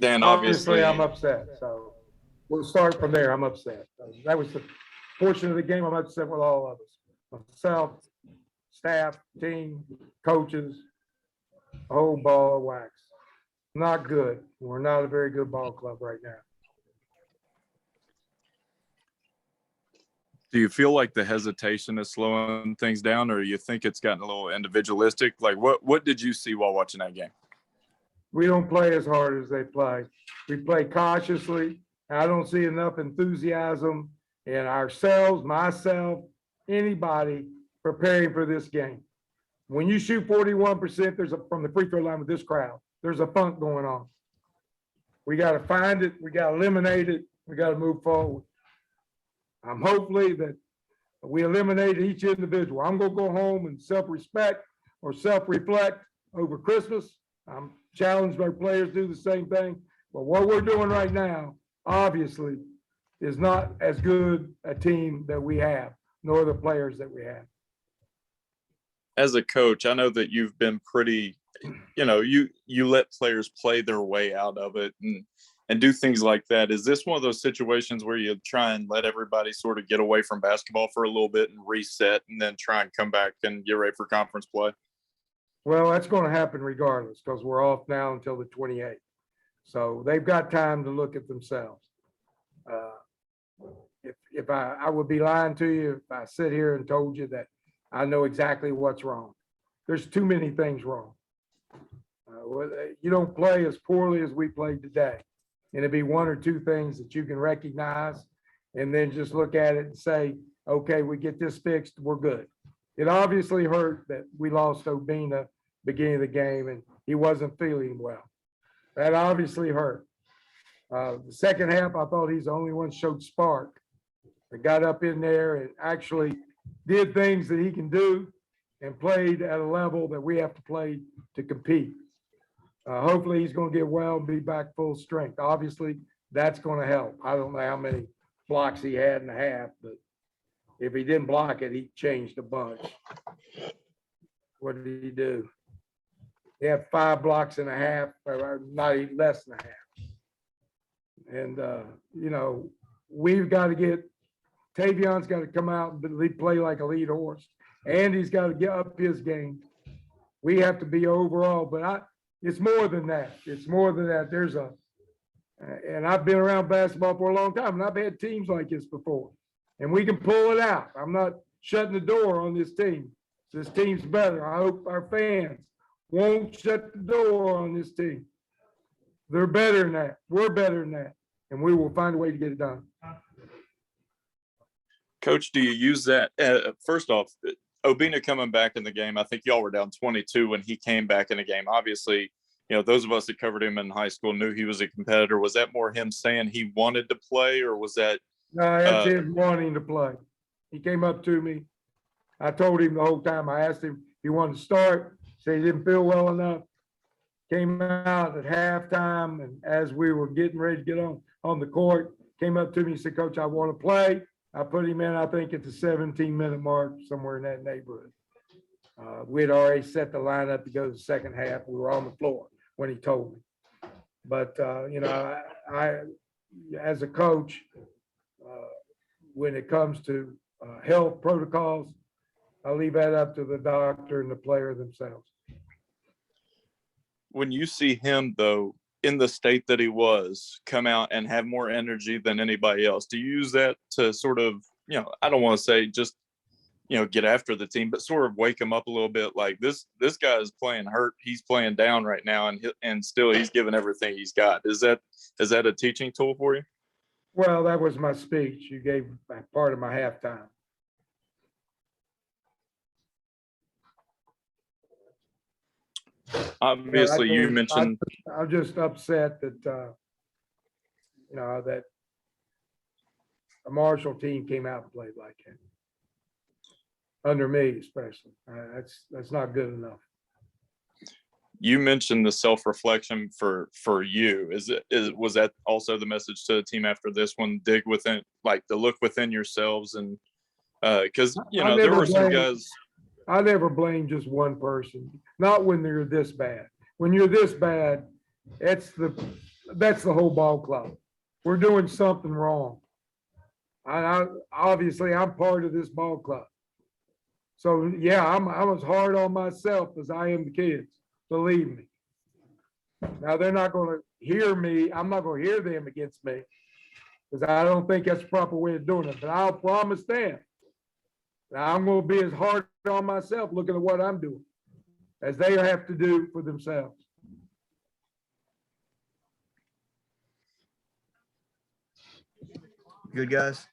Dan, Obviously, I'm obviously, upset. So we'll start from there. I'm upset. That was the portion of the game I'm upset with all of us. Myself, staff, team, coaches, a whole ball of wax. Not good. We're not a very good ball club right now. do you feel like the hesitation is slowing things down, or you think it's gotten a little individualistic? Like, what did you see while watching that game? We don't play as hard as they play. We play cautiously. I don't see enough enthusiasm in ourselves, myself, anybody preparing for this game. When you shoot 41% from the free throw line with this crowd, there's a funk going on. We got to find it. We got to eliminate it. We got to move forward. I'm hopefully that we eliminate each individual. I'm going to go home and self-respect or self-reflect over Christmas. I'm challenged by players to do the same thing. But what we're doing right now, obviously, is not as good a team that we have, nor the players that we have. As a coach, I know that you've been pretty, you let players play their way out of it and do things like that. Is this one of those situations where you try and let everybody sort of get away from basketball for a little bit and reset and then try and come back and get ready for conference play? Well, that's going to happen regardless because we're off now until the 28th. So they've got time to look at themselves. If I would be lying to you if I sit here and told you that I know exactly what's wrong. There's too many things wrong. You don't play as poorly as we played today. And it'd be one or two things that you can recognize and then just look at it and say, okay, we get this fixed, we're good. It obviously hurt that we lost Obina beginning of the game and he wasn't feeling well. That obviously hurt. The second half, I thought he's the only one showed spark. That got up in there and actually did things that he can do and played at a level that we have to play to compete. Hopefully he's going to get well and be back full strength. Obviously, that's going to help. I don't know how many blocks he had in the half, but if he didn't block it, he changed a bunch. What did he do? He had 5 blocks and a half, or not even less than a half. And, we've got to get Tavion's got to come out and play like a lead horse. Andy's got to get up his game. We have to be overall, but it's more than that. It's more than that. And I've been around basketball for a long time, and I've had teams like this before, and we can pull it out. I'm not shutting the door on this team. This team's better. I hope our fans won't shut the door on this team. They're better than that. We're better than that, and we will find a way to get it done. Coach, do you use that? First off, Obina coming back in the game, I think y'all were down 22 when he came back in the game. Obviously, those of us that covered him in high school knew he was a competitor. Was that more him saying he wanted to play, or was that? No, that's him wanting to play. He came up to me. I told him the whole time. I asked him if he wanted to start. Said he didn't feel well enough. Came out at halftime, and as we were getting ready to get on the court, came up to me and said, Coach, I want to play. I put him in, I think, at the 17-minute mark, somewhere in that neighborhood. We had already set the lineup to go to the second half. We were on the floor when he told me. But, I as a coach, when it comes to health protocols, I leave that up to the doctor and the player themselves. When you see him, though, in the state that he was, come out and have more energy than anybody else, do you use that to sort of, I don't want to say just, get after the team, but sort of wake him up a little bit? Like this guy is playing hurt. He's playing down right now, and still he's giving everything he's got. Is that a teaching tool for you? Well, that was my speech. You gave part of my halftime. Obviously, you mentioned. I'm just upset that that a Marshall team came out and played like it. Under me, especially. That's not good enough. You mentioned the self-reflection for you. Was that also the message to the team after this one? Dig within, like to look within yourselves, and because there were some guys. I never blame just one person. Not when they're this bad. When you're this bad, it's the that's the whole ball club. We're doing something wrong. Obviously I'm part of this ball club. So yeah, I'm as hard on myself as I am the kids, believe me. Now they're not going to hear me. I'm not going to hear them against me because I don't think that's the proper way of doing it. But I'll promise them that I'm going to be as hard on myself looking at what I'm doing as they have to do for themselves. Good, guys.